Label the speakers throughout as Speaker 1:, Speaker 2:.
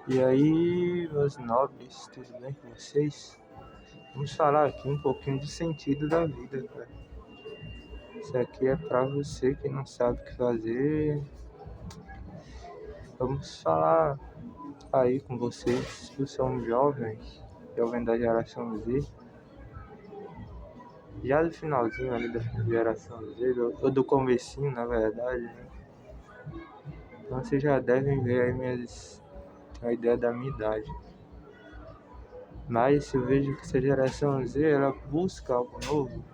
Speaker 1: E aí, meus nobres, tudo bem com vocês? Vamos falar aqui um pouquinho do sentido da vida, cara. Isso aqui é pra você que não sabe o que fazer. Vamos falar aí com vocês que são jovens, jovem da geração Z, já do finalzinho ali da geração Z, ou do comecinho, na verdade, né? Então vocês já devem ver aí a ideia da minha idade. Mas eu vejo que essa geração Z, ela busca algo novo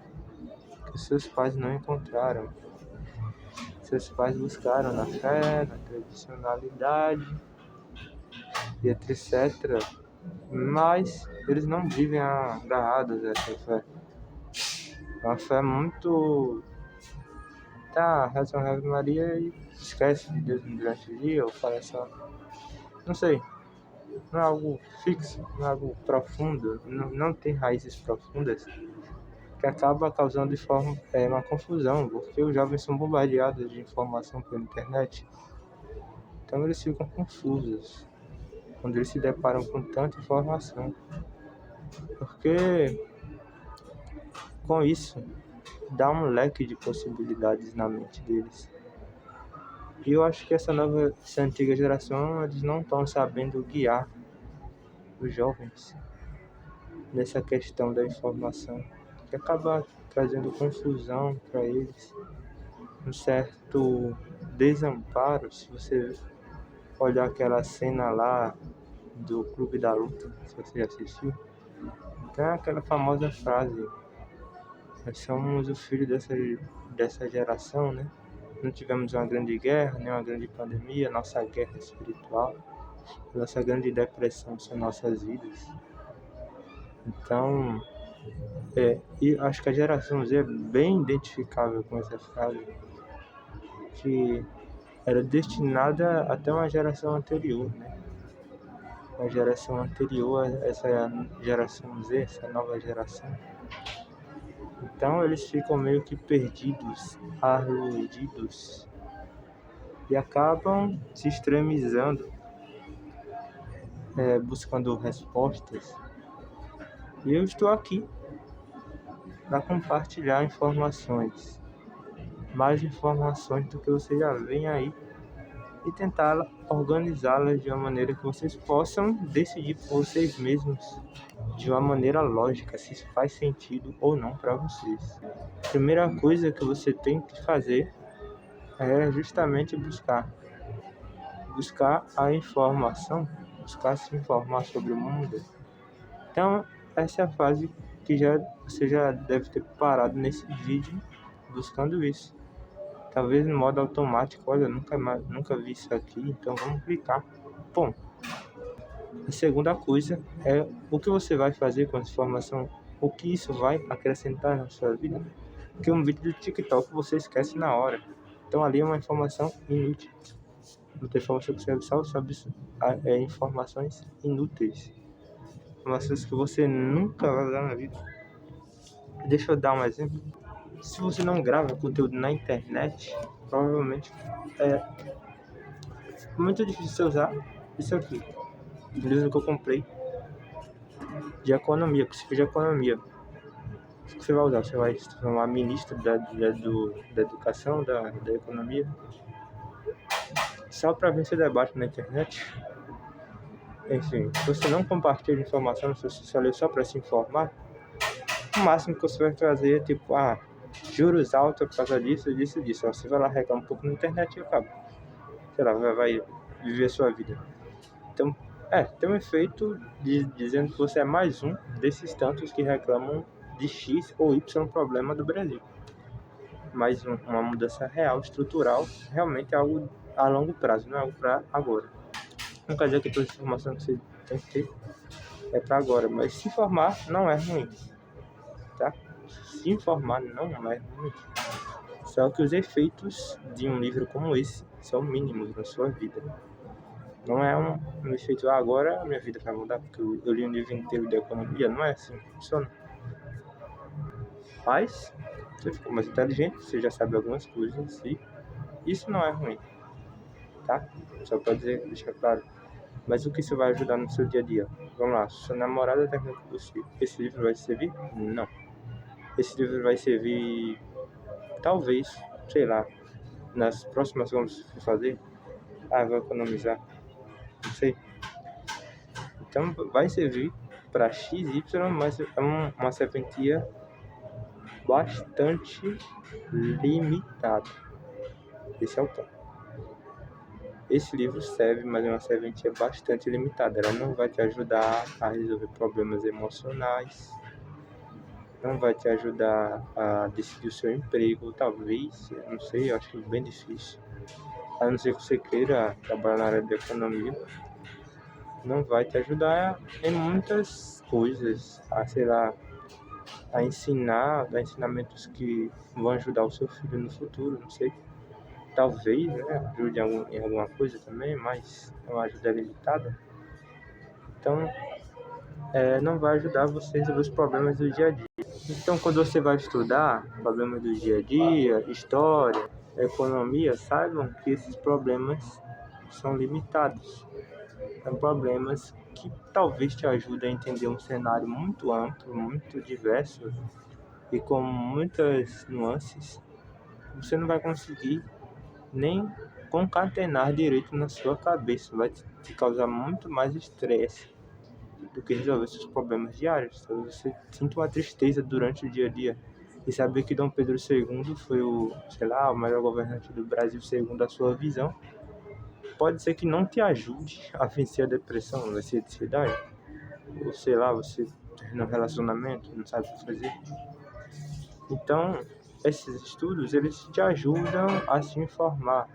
Speaker 1: que seus pais não encontraram. Seus pais buscaram na fé, na tradicionalidade e etc. Mas eles não vivem agarrados a essa fé. É uma fé muito... Tá, reza uma Ave Maria e esquece de Deus durante o dia, ou fala só... Não sei, não é algo fixo, não é algo profundo, não tem raízes profundas, que acaba causando uma confusão, porque os jovens são bombardeados de informação pela internet, então eles ficam confusos quando eles se deparam com tanta informação, porque com isso dá um leque de possibilidades na mente deles. E eu acho que essa antiga geração, eles não estão sabendo guiar os jovens nessa questão da informação, que acaba trazendo confusão para eles, um certo desamparo. Se você olhar aquela cena lá do Clube da Luta, se você já assistiu, tem aquela famosa frase: nós somos o filho dessa geração, né? Não tivemos uma grande guerra, nem uma grande pandemia, nossa guerra espiritual, nossa grande depressão são nossas vidas. Então, e acho que a geração Z é bem identificável com essa frase, que era destinada até uma geração anterior, né? Uma geração anterior a essa geração Z, essa nova geração. Então eles ficam meio que perdidos, arrudidos, e acabam se extremizando, buscando respostas. E eu estou aqui para compartilhar informações, mais informações do que você já vem aí, e tentar organizá-las de uma maneira que vocês possam decidir por vocês mesmos, de uma maneira lógica, se isso faz sentido ou não para vocês. A primeira coisa que você tem que fazer é justamente buscar a informação, buscar se informar sobre o mundo. Então, essa é a fase que você já deve ter parado nesse vídeo buscando isso. Talvez no modo automático, olha, nunca vi isso aqui, então vamos clicar. Bom, a segunda coisa é o que você vai fazer com essa informação, o que isso vai acrescentar na sua vida. Porque um vídeo do TikTok você esquece na hora. Então ali é uma informação inútil. Outra informação que serve só sobre informações inúteis. Informações que você nunca vai usar na vida. Deixa eu dar um exemplo. Se você não grava conteúdo na internet, provavelmente é muito difícil você usar isso aqui. O livro que eu comprei de economia, princípio de economia. O que você vai usar? Você vai se tornar ministro da educação, da economia, só para ver esse debate na internet? Enfim, se você não compartilha informação, se você só lê só para se informar, o máximo que você vai fazer é tipo, juros altos por causa disso, disso, disso. Você vai lá, reclama um pouco na internet e acaba. Sei lá, vai viver sua vida. Então, tem um efeito dizendo que você é mais um desses tantos que reclamam de X ou Y problema do Brasil. Mas uma mudança real, estrutural, realmente é algo a longo prazo, não é algo para agora. Não quer dizer que toda informação que você tem que ter é para agora, mas se informar não é ruim, tá? Se informar não é ruim. Só que os efeitos de um livro como esse são mínimos na sua vida. Não é um efeito, agora a minha vida vai mudar porque eu li um livro inteiro de economia. Não é assim que funciona. Mas você ficou mais inteligente, você já sabe algumas coisas e isso não é ruim, tá? Só para deixar claro. Mas o que isso vai ajudar no seu dia a dia? Vamos lá, sua namorada terminou com você. Esse livro vai servir? Não. Esse livro vai servir, talvez, sei lá, nas próximas coisas que for fazer. Vou economizar. Não sei. Então vai servir para XY, mas é uma serventia bastante limitada. Esse é o ponto. Esse livro serve, mas é uma serventia bastante limitada. Ela não vai te ajudar a resolver problemas emocionais, não vai te ajudar a decidir o seu emprego, talvez, não sei, eu acho bem difícil. A não ser que você queira trabalhar na área de economia, não vai te ajudar em muitas coisas, sei lá, a ensinar, dar ensinamentos que vão ajudar o seu filho no futuro, não sei. Talvez, né, ajude em alguma coisa também, mas é uma ajuda limitada. Então, não vai ajudar você a resolver os problemas do dia a dia. Então, quando você vai estudar problemas do dia a dia, história, economia, saibam que esses problemas são limitados. São problemas que talvez te ajudem a entender um cenário muito amplo, muito diverso e com muitas nuances. Você não vai conseguir nem concatenar direito na sua cabeça. Vai te causar muito mais estresse do que resolver seus problemas diários. Talvez você sinta uma tristeza durante o dia a dia. E saber que Dom Pedro II foi o melhor governante do Brasil segundo a sua visão, pode ser que não te ajude a vencer a depressão, a vencer a ansiedade. Ou você termina um relacionamento, não sabe o que fazer. Então, esses estudos, eles te ajudam a se informar.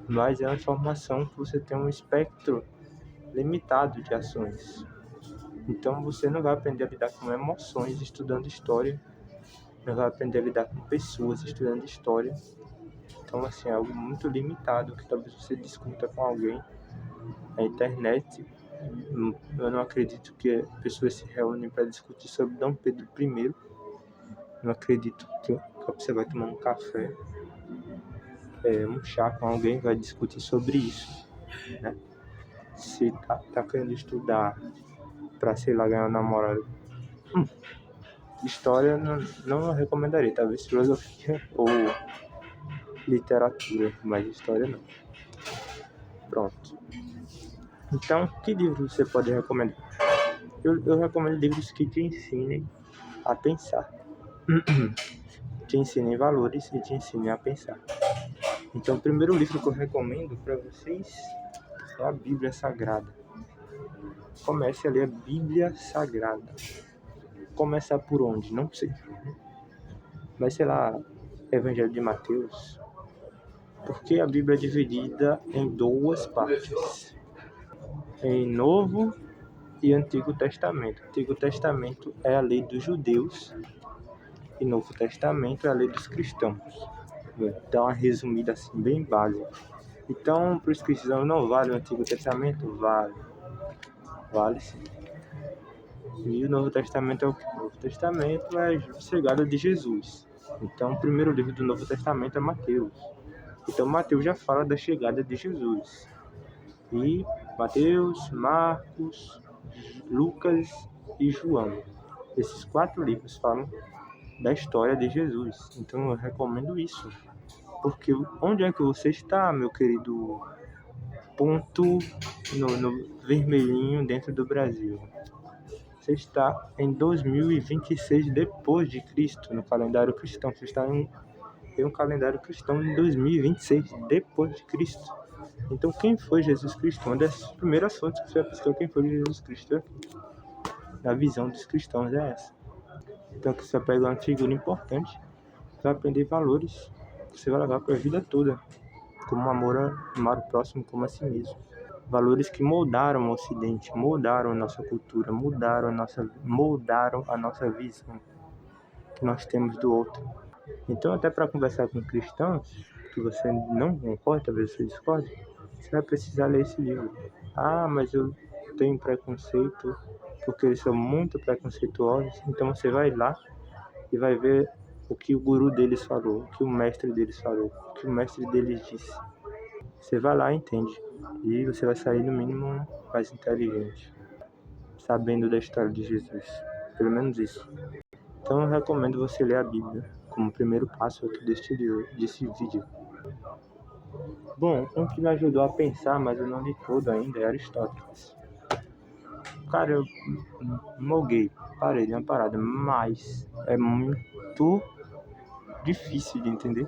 Speaker 1: Mas é uma informação que você tem um espectro limitado de ações. Então você não vai aprender a lidar com emoções estudando história, não vai aprender a lidar com pessoas estudando história. Então assim, é algo muito limitado que talvez você discuta com alguém na internet. Eu não acredito que pessoas se reúnem para discutir sobre Dom Pedro I. Não acredito que você vai tomar um café, um chá com alguém, vai discutir sobre isso, né? Se tá querendo estudar para, ganhar uma namorada, história não recomendaria, talvez filosofia ou literatura, mas história não. Pronto. Então, que livro você pode recomendar? Eu recomendo livros que te ensinem a pensar, te ensinem valores e te ensinem a pensar. Então, o primeiro livro que eu recomendo para vocês é a Bíblia Sagrada. Comece a ler a Bíblia Sagrada. Começar por onde? Não sei. Mas sei lá, Evangelho de Mateus. Porque a Bíblia é dividida em duas partes. Em Novo e Antigo Testamento. Antigo Testamento é a lei dos judeus e Novo Testamento é a lei dos cristãos. Vou dar uma resumida assim, bem básica. Então, para os cristãos não vale o Antigo Testamento? Vale. Vale sim. E o Novo Testamento é o que? O Novo Testamento é a chegada de Jesus. Então, o primeiro livro do Novo Testamento é Mateus. Então, Mateus já fala da chegada de Jesus. E Mateus, Marcos, Lucas e João. Esses 4 livros falam da história de Jesus. Então, eu recomendo isso. Porque onde é que você está, meu querido ponto no vermelhinho dentro do Brasil? Você está em 2026 depois de Cristo, no calendário cristão. Você está em um calendário cristão em 2026 depois de Cristo. Então, quem foi Jesus Cristo? Uma das primeiras fontes que você vai pesquisar quem foi Jesus Cristo é aqui. A visão dos cristãos é essa. Então, aqui você vai pegar uma figura importante, vai aprender valores que você vai levar para a vida toda, como amar o próximo como a si mesmo. Valores que moldaram o Ocidente, moldaram a nossa cultura, moldaram a nossa visão que nós temos do outro. Então, até para conversar com cristãos, que você não concorda, talvez você discorde, você vai precisar ler esse livro. Mas eu tenho preconceito, porque eles são muito preconceituosos. Então você vai lá e vai ver o que o guru deles falou, o que o mestre deles falou, o que o mestre deles disse. Você vai lá e entende. E você vai sair, no mínimo, mais inteligente, sabendo da história de Jesus. Pelo menos isso. Então eu recomendo você ler a Bíblia como primeiro passo aqui desse vídeo. Bom, um que me ajudou a pensar, mas eu não li todo ainda, é Aristóteles. Cara, eu moguei, parei de uma parada, mas é muito difícil de entender.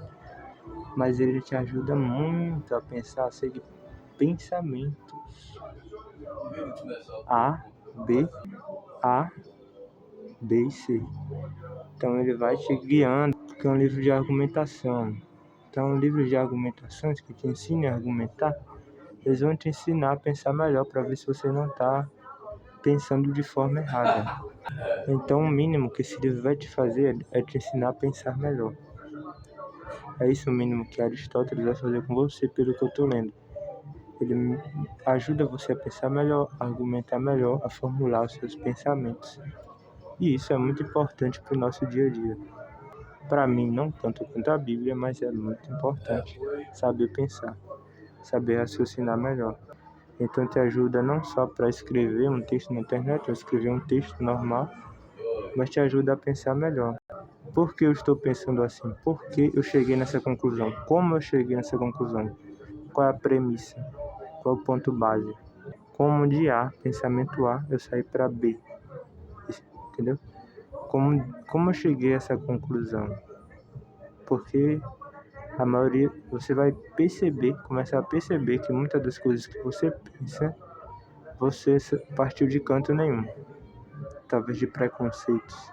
Speaker 1: Mas ele te ajuda muito a pensar, a seguir pensamentos A, B, A, B e C. Então ele vai te guiando, porque é um livro de argumentação. Então, livros de argumentações que te ensinam a argumentar, eles vão te ensinar a pensar melhor para ver se você não está pensando de forma errada. Então, o mínimo que esse livro vai te fazer é te ensinar a pensar melhor. É isso o mínimo que Aristóteles vai fazer com você, pelo que eu estou lendo. Ele ajuda você a pensar melhor, a argumentar melhor, a formular os seus pensamentos. E isso é muito importante para o nosso dia a dia. Para mim, não tanto quanto a Bíblia, mas é muito importante saber pensar, saber raciocinar melhor. Então te ajuda não só para escrever um texto na internet ou escrever um texto normal, mas te ajuda a pensar melhor. Por que eu estou pensando assim? Por que eu cheguei nessa conclusão? Como eu cheguei nessa conclusão? Qual é a premissa? Qual é o ponto base? Como de A, pensamento A, eu saí para B? Entendeu? Como eu cheguei a essa conclusão? Porque a maioria, você vai começar a perceber que muitas das coisas que você pensa, você partiu de canto nenhum, talvez de preconceitos.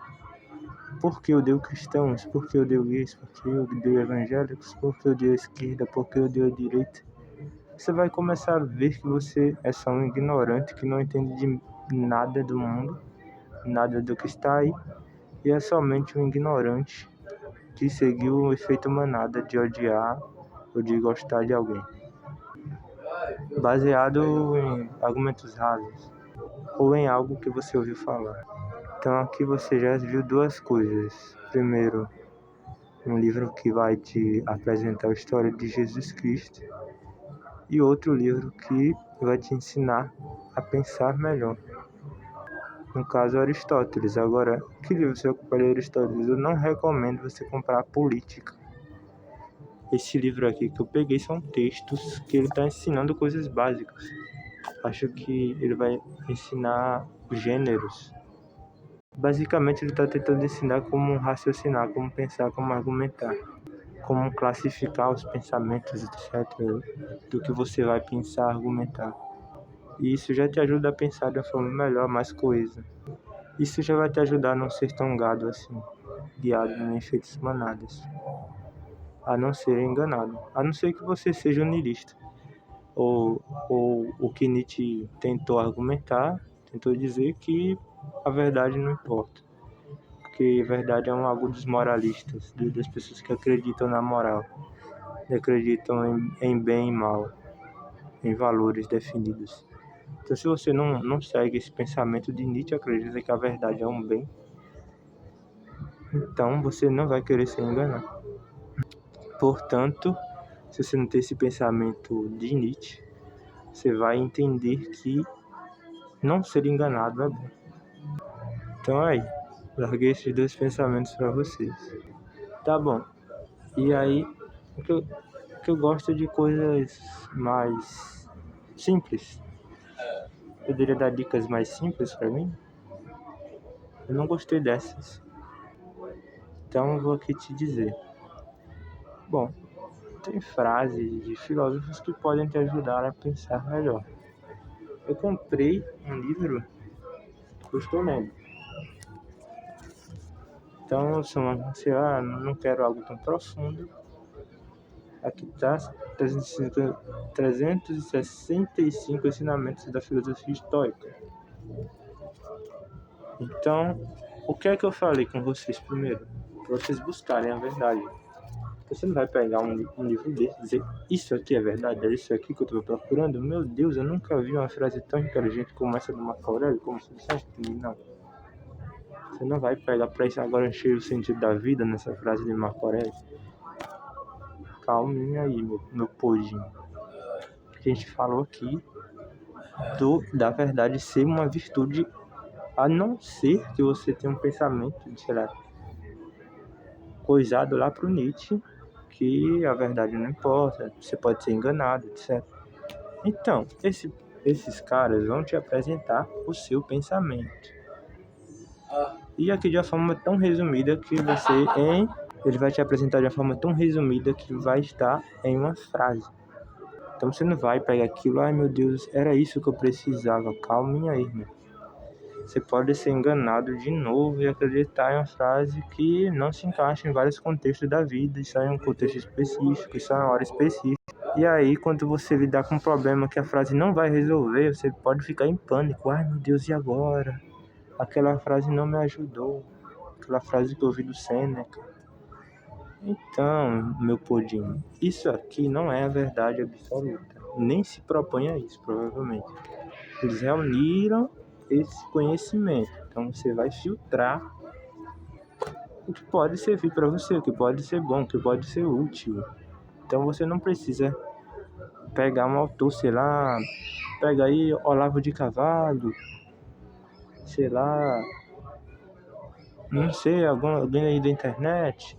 Speaker 1: Por que eu odeio cristãos? Por que eu odeio gays? Por que eu odeio evangélicos? Por que eu odeio a esquerda? Por que eu odeio a direita? Você vai começar a ver que você é só um ignorante que não entende de nada do mundo, nada do que está aí, e é somente um ignorante que seguiu o efeito manada de odiar ou de gostar de alguém, baseado em argumentos rasos ou em algo que você ouviu falar. Então aqui você já viu duas coisas. Primeiro, um livro que vai te apresentar a história de Jesus Cristo e outro livro que vai te ensinar a pensar melhor. No caso, Aristóteles. Agora, que livro você vai comprar de Aristóteles? Eu não recomendo você comprar Política. Esse livro aqui que eu peguei são textos que ele está ensinando coisas básicas. Acho que ele vai ensinar gêneros. Basicamente, ele está tentando ensinar como raciocinar, como pensar, como argumentar, como classificar os pensamentos, etc., do que você vai pensar, argumentar. E isso já te ajuda a pensar de uma forma melhor, mais coesa. Isso já vai te ajudar a não ser tão gado assim, guiado em efeitos manadas, a não ser enganado, a não ser que você seja um niilista. Ou o que Nietzsche tentou argumentar, tentou dizer que a verdade não importa. Porque a verdade é algo dos moralistas, das pessoas que acreditam na moral, que acreditam em bem e mal, em valores definidos. Então, se você não segue esse pensamento de Nietzsche, acredita que a verdade é um bem, então você não vai querer ser enganado. Portanto, se você não tem esse pensamento de Nietzsche, você vai entender que não ser enganado é bom. Então aí, larguei esses dois pensamentos para vocês. Tá bom. E aí, que eu gosto de coisas mais simples. Poderia dar dicas mais simples para mim? Eu não gostei dessas. Então eu vou aqui te dizer. Bom, tem frases de filósofos que podem te ajudar a pensar melhor. Eu comprei um livro que eu estou lendo. Então, sei lá, não quero algo tão profundo. Aqui está 365 ensinamentos da filosofia estoica. Então, o que é que eu falei com vocês primeiro? Para vocês buscarem a verdade. Você não vai pegar um livro desse e dizer, isso aqui é verdade, é isso aqui que eu estou procurando? Meu Deus, eu nunca vi uma frase tão inteligente como essa do Marco Aurélio, como você disseste. Não. Você não vai pegar para isso agora encher o sentido da vida nessa frase de Marco Aurélio. Calminha aí, meu pudim. a gente falou aqui da verdade ser uma virtude, a não ser que você tenha um pensamento, sei lá, coisado lá pro Nietzsche, que a verdade não importa, você pode ser enganado, etc. Então, esses caras vão te apresentar o seu pensamento. E aqui de uma forma tão resumida que ele vai te apresentar de uma forma tão resumida que vai estar em uma frase. Então você não vai pegar aquilo, ai meu Deus, era isso que eu precisava, calminha aí, meu. Você pode ser enganado de novo e acreditar em uma frase que não se encaixa em vários contextos da vida, só em um contexto específico, só em uma hora específica. E aí, quando você lidar com um problema que a frase não vai resolver, você pode ficar em pânico. Ai meu Deus, e agora? Aquela frase não me ajudou. Aquela frase que eu ouvi do Sêneca. Então, meu pudim, isso aqui não é a verdade absoluta. Nem se propõe a isso, provavelmente. Eles reuniram esse conhecimento. Então você vai filtrar o que pode servir para você, o que pode ser bom, o que pode ser útil. Então você não precisa pegar um autor, sei lá, pega aí Olavo de Carvalho, sei lá, não sei, alguém aí da internet,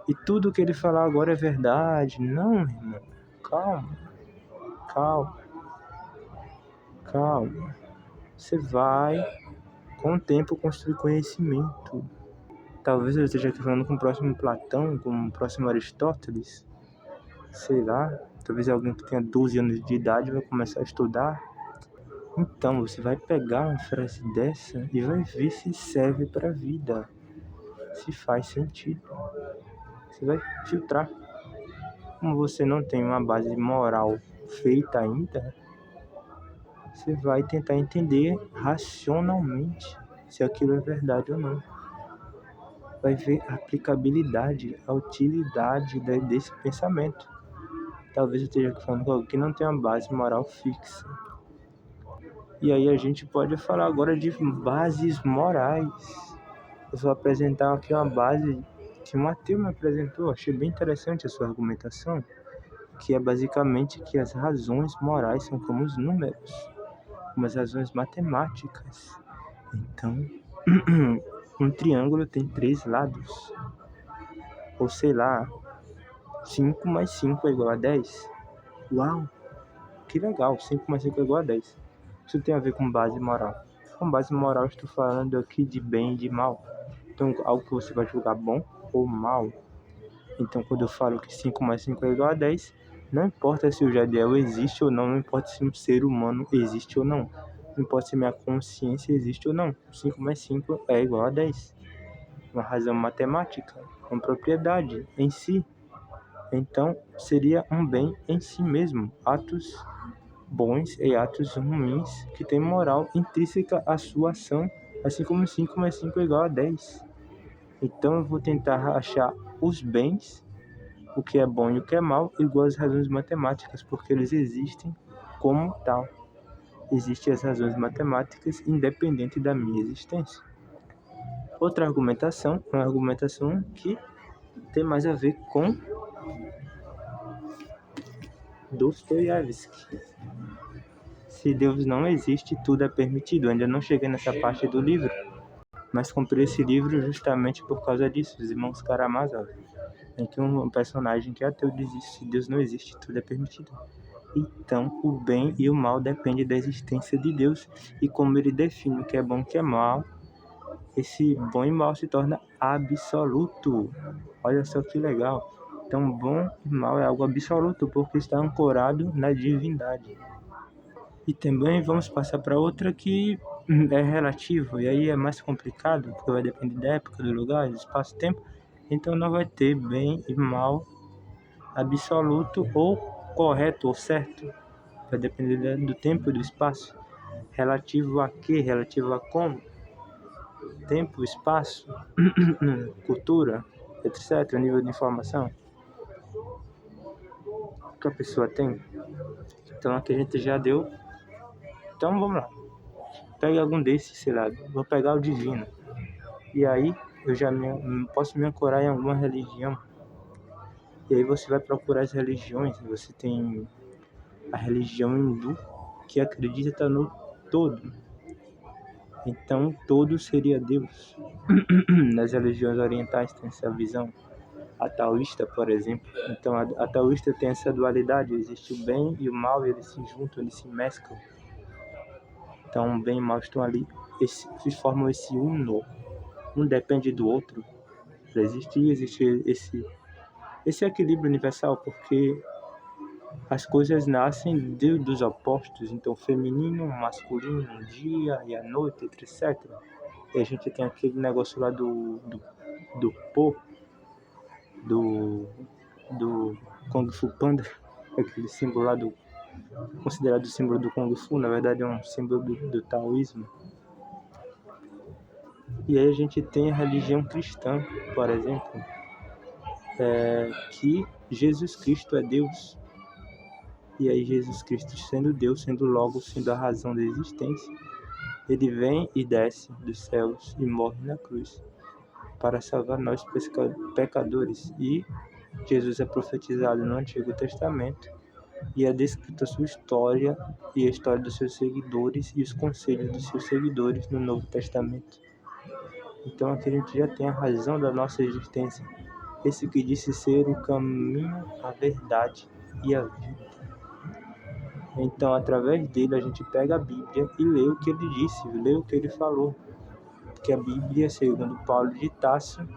Speaker 1: e tudo que ele falar agora é verdade. Não, irmão, calma. Você vai, com o tempo, construir conhecimento. Talvez eu esteja aqui falando com o próximo Platão, com o próximo Aristóteles, sei lá. Talvez alguém que tenha 12 anos de idade vai começar a estudar. Então, você vai pegar uma frase dessa e vai ver se serve para a vida, se faz sentido. Você vai filtrar. Como você não tem uma base moral feita ainda, você vai tentar entender racionalmente se aquilo é verdade ou não. Vai ver a aplicabilidade, a utilidade desse pensamento. Talvez eu esteja falando com alguém que não tem uma base moral fixa. E aí a gente pode falar agora de bases morais. Eu vou apresentar aqui uma base que o Matheus me apresentou. Achei bem interessante a sua argumentação, que é basicamente que as razões morais são como os números, como as razões matemáticas. Então, um triângulo tem 3 lados. Ou sei lá, 5 mais 5 é igual a 10. Uau, que legal, 5 mais 5 é igual a 10. Isso tem a ver com base moral. Com base moral, estou falando aqui de bem e de mal. Então, algo que você vai julgar bom ou mal. Então, quando eu falo que 5 mais 5 é igual a 10, não importa se o Jadiel existe ou não, não importa se um ser humano existe ou não, não importa se minha consciência existe ou não, 5 mais 5 é igual a 10. Uma razão matemática, uma propriedade em si. Então, seria um bem em si mesmo, atos bons e atos ruins que têm moral intrínseca à sua ação, assim como 5 mais 5 é igual a 10. Então eu vou tentar achar os bens, o que é bom e o que é mal, igual às razões matemáticas, porque eles existem como tal. Existem as razões matemáticas independente da minha existência. Outra argumentação, uma argumentação que tem mais a ver com Dostoiévski. Se Deus não existe, tudo é permitido. Eu ainda não cheguei nessa parte do livro, mas comprei esse livro justamente por causa disso, os irmãos Karamazov. Em que um personagem que é ateu diz isso: se Deus não existe, tudo é permitido. Então, o bem e o mal dependem da existência de Deus, e como ele define o que é bom e o que é mal, esse bom e mal se torna absoluto. Olha só que legal. Então, bom e mal é algo absoluto, porque está ancorado na divindade. E também vamos passar para outra que é relativo, e aí é mais complicado, porque vai depender da época, do lugar, do espaço, tempo. Então não vai ter bem e mal absoluto ou correto ou certo. Vai depender do tempo e do espaço. Relativo a quê? Relativo a como? Tempo, espaço, cultura, etc. Nível de informação que a pessoa tem. Então aqui a gente já deu. Então vamos lá. Pegue algum desses, sei lá. Vou pegar o divino. E aí eu já posso me ancorar em alguma religião. E aí você vai procurar as religiões. Você tem a religião hindu, que acredita no todo. Então, todo seria Deus. Nas religiões orientais tem essa visão. A taoísta, por exemplo. Então, a taoísta tem essa dualidade. Existe o bem e o mal, e eles se juntam, eles se mesclam. Então, o bem e o mal estão ali, formam esse uno. Um depende do outro. Para existir, existe esse equilíbrio universal, porque as coisas nascem dos opostos. Então, feminino, masculino, o dia e a noite, etc. E a gente tem aquele negócio lá do Po, do Kung Fu Panda, aquele símbolo lá considerado o símbolo do Kung Fu, na verdade é um símbolo do taoísmo. E aí a gente tem a religião cristã, por exemplo, que Jesus Cristo é Deus. E aí Jesus Cristo, sendo Deus, sendo logo, sendo a razão da existência, ele vem e desce dos céus e morre na cruz para salvar nós pecadores. E Jesus é profetizado no Antigo Testamento e é descrita a sua história e a história dos seus seguidores e os conselhos dos seus seguidores no Novo Testamento. Então aqui a gente já tem a razão da nossa existência, esse que disse ser o caminho, a verdade e a vida. Então através dele a gente pega a Bíblia e lê o que ele disse, lê o que ele falou. Porque a Bíblia, segundo Paulo de Tarso,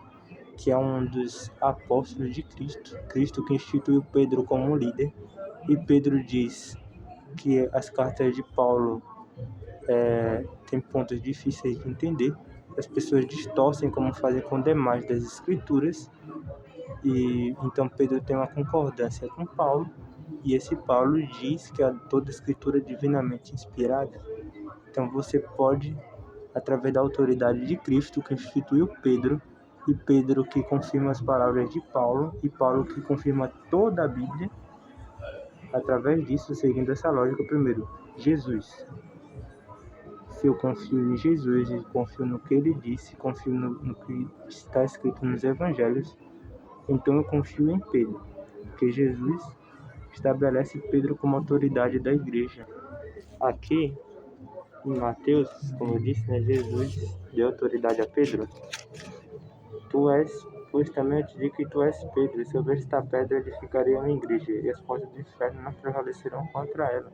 Speaker 1: que é um dos apóstolos de Cristo, Cristo que instituiu Pedro como líder, e Pedro diz que as cartas de Paulo têm pontos difíceis de entender, as pessoas distorcem como fazem com demais das escrituras, e então Pedro tem uma concordância com Paulo, e esse Paulo diz que toda escritura é divinamente inspirada. Então você pode, através da autoridade de Cristo que instituiu Pedro, e Pedro que confirma as palavras de Paulo, e Paulo que confirma toda a Bíblia, através disso, seguindo essa lógica, primeiro, Jesus. Se eu confio em Jesus e confio no que ele disse, confio no que está escrito nos evangelhos, então eu confio em Pedro, porque Jesus estabelece Pedro como autoridade da igreja. Aqui, em Mateus, como eu disse, né, Jesus deu autoridade a Pedro. Pois também eu te digo que tu és Pedro, e sobre esta pedra edificarei uma igreja, e as portas do inferno não prevalecerão contra ela.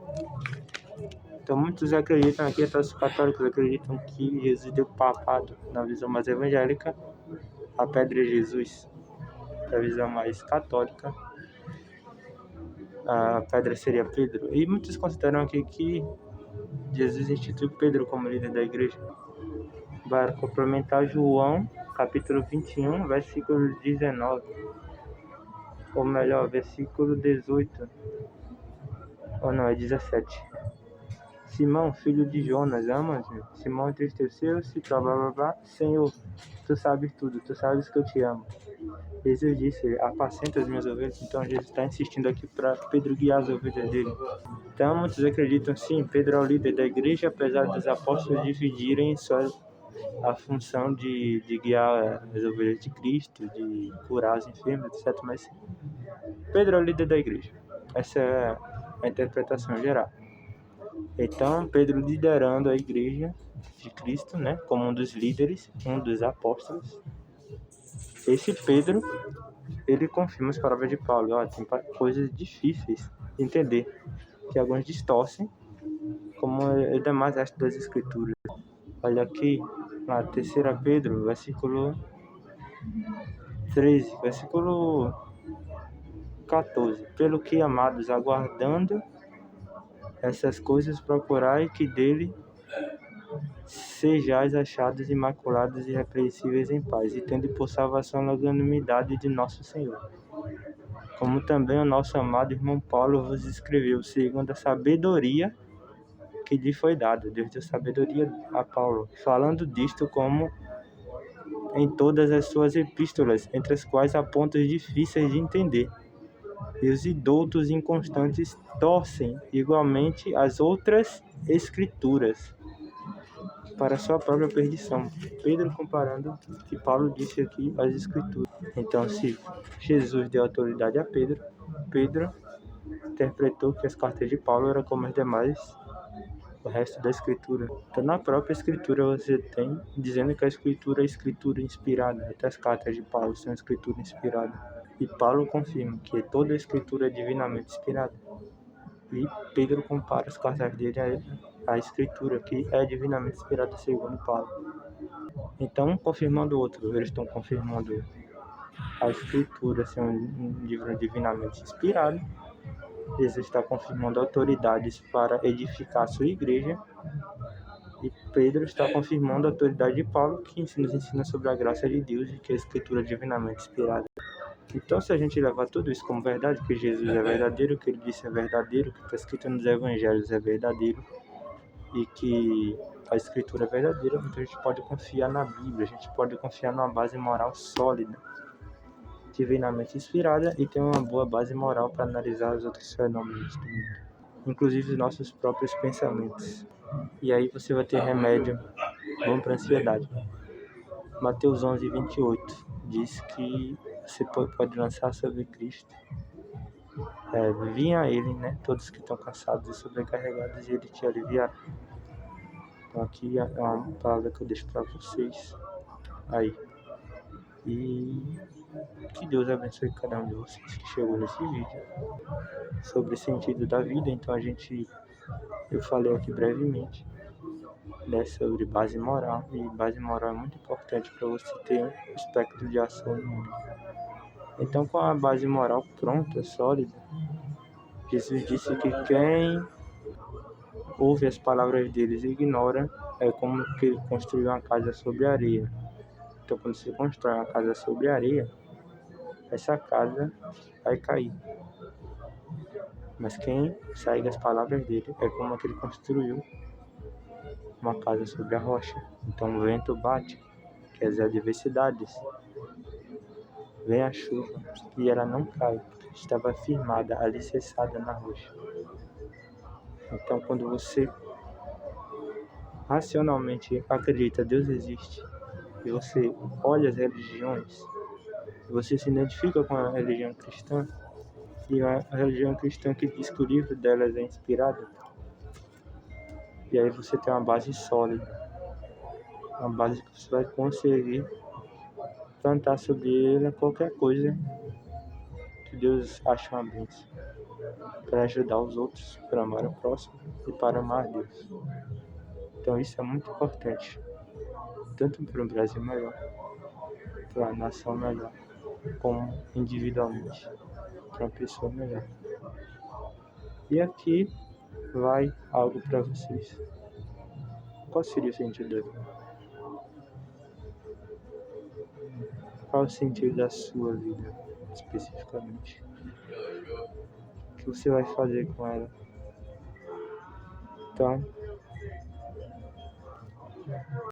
Speaker 1: Então muitos acreditam aqui, até os católicos acreditam que Jesus deu papado. Na visão mais evangélica, a pedra é Jesus. Na visão mais católica, a pedra seria Pedro. E muitos consideram aqui que Jesus instituiu Pedro como líder da igreja. Para complementar João, capítulo 21, versículo 19. Ou melhor, versículo 18. Ou não, é 17. Simão, filho de Jonas, amas-me? Simão entristeceu-se, blá blá blá blá. Senhor, tu sabes tudo, tu sabes que eu te amo. Jesus disse, apacenta as minhas ovelhas. Então Jesus está insistindo aqui para Pedro guiar as ovelhas dele. Então muitos acreditam sim, Pedro é o líder da igreja, apesar dos apóstolos dividirem a função de guiar as ovelhas de Cristo, de curar os enfermos, etc. Mas Pedro é o líder da igreja. Essa é a interpretação geral. Então, Pedro liderando a igreja de Cristo, né, como um dos líderes, um dos apóstolos. Esse Pedro, ele confirma as palavras de Paulo. Tem coisas difíceis de entender, que alguns distorcem, como é demais resto das escrituras. Olha aqui, na 3 Pedro, versículo 13, versículo 14. Pelo que, amados, aguardando essas coisas, procurai que dele sejais achados imaculados e irrepreensíveis em paz, e tendo por salvação a longanimidade de nosso Senhor. Como também o nosso amado irmão Paulo vos escreveu, segundo a sabedoria que lhe foi dada. Deus deu sabedoria a Paulo, falando disto como em todas as suas epístolas, entre as quais há pontos difíceis de entender. E os indoutos inconstantes torcem igualmente as outras escrituras para sua própria perdição. Pedro comparando o que Paulo disse aqui às escrituras. Então, se Jesus deu autoridade a Pedro, Pedro interpretou que as cartas de Paulo eram como as demais, o resto da escritura. Então, na própria escritura você tem dizendo que a escritura é escritura inspirada, até as cartas de Paulo são escritura inspirada. E Paulo confirma que toda a escritura é divinamente inspirada. E Pedro compara as cartas dele à escritura, que é divinamente inspirada segundo Paulo. Então, um confirmando o outro, eles estão confirmando a escritura ser um livro divinamente inspirado. Eles estão confirmando autoridades para edificar a sua igreja. E Pedro está confirmando a autoridade de Paulo, que nos ensina sobre a graça de Deus e que a escritura é divinamente inspirada. Então, se a gente levar tudo isso como verdade, que Jesus é verdadeiro, que ele disse é verdadeiro, que está escrito nos evangelhos é verdadeiro, e que a escritura é verdadeira, então a gente pode confiar na Bíblia, a gente pode confiar numa base moral sólida, divinamente inspirada, e ter uma boa base moral para analisar os outros fenômenos do mundo, inclusive os nossos próprios pensamentos. E aí você vai ter remédio bom para a ansiedade. Mateus 11:28 diz que você pode lançar sobre Cristo. Vinha a ele, né, todos que estão cansados e sobrecarregados, e ele te aliviará. Então aqui é uma palavra que eu deixo para vocês aí. E que Deus abençoe cada um de vocês que chegou nesse vídeo sobre o sentido da vida. Então eu falei aqui brevemente, né, sobre base moral, e base moral é muito importante para você ter um espectro de ação no mundo. Então, com a base moral pronta, sólida, Jesus disse que quem ouve as palavras deles e ignora é como que ele construiu uma casa sobre areia. Então, quando você constrói uma casa sobre areia, essa casa vai cair. Mas quem segue as palavras dele é como que ele construiu uma casa sobre a rocha. Então o vento bate, quer dizer, adversidades, vem a chuva e ela não cai, porque estava firmada, alicerçada na rocha. Então, quando você racionalmente acredita Deus existe, e você olha as religiões, e você se identifica com a religião cristã, e a religião cristã que diz que o livro delas é inspirado, e aí você tem uma base sólida, uma base que você vai conseguir plantar sobre ela qualquer coisa que Deus ache uma bênção, para ajudar os outros, para amar o próximo e para amar a Deus. Então isso é muito importante, tanto para um Brasil melhor, para uma nação melhor, como individualmente, para uma pessoa melhor. E aqui vai algo para vocês. Qual seria o sentido da vida? Qual o sentido da sua vida, especificamente? O que você vai fazer com ela? Então,